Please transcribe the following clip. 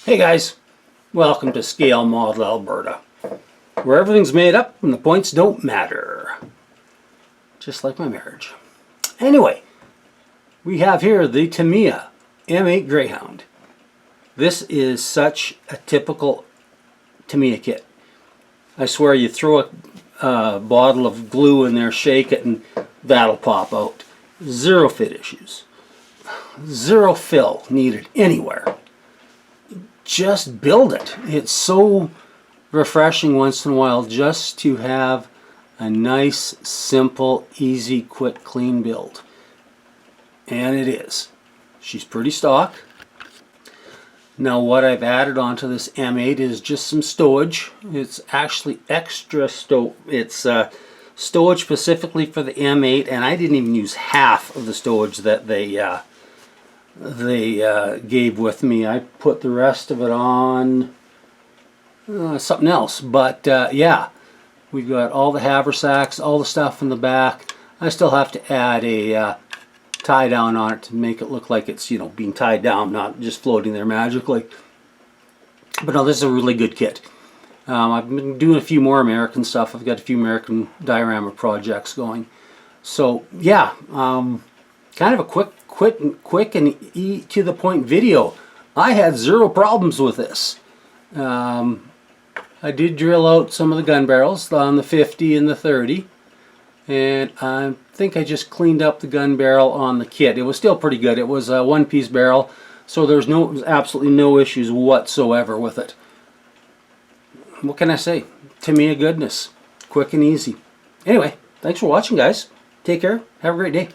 Hey guys, welcome to Scale Model Alberta, where everything's made up and the points don't matter. Just like my marriage. Anyway, we have here the Tamiya M8 Greyhound. This is such a typical Tamiya kit. I swear you throw a bottle of glue in there, shake it, and that'll pop out. Zero fit issues. Zero fill needed anywhere. Just build it. It's so refreshing once in a while just to have a nice, simple, easy, quick, clean build. And it is. She's pretty stock. Now what I've added onto this M8 is just some stowage. It's actually extra it's stowage specifically for the M8, and I didn't even use half of the stowage that they gave with me. I put the rest of it on something else, but yeah, we've got all the haversacks, all the stuff in the back. I still have to add a tie down on it to make it look like it's, you know, being tied down, not just floating there magically. But no, this is a really good kit. I've been doing a few more American stuff. I've got a few American diorama projects going. So yeah, kind of a quick and to the point video. I had zero problems with this. I did drill out some of the gun barrels on the 50 and the 30, and I think I just cleaned up the gun barrel on the kit. It was still pretty good. It was a one-piece barrel, so there's absolutely no issues whatsoever with it. What can I say? Tamiya goodness. Quick and easy. Anyway, thanks for watching, guys. Take care. Have a great day.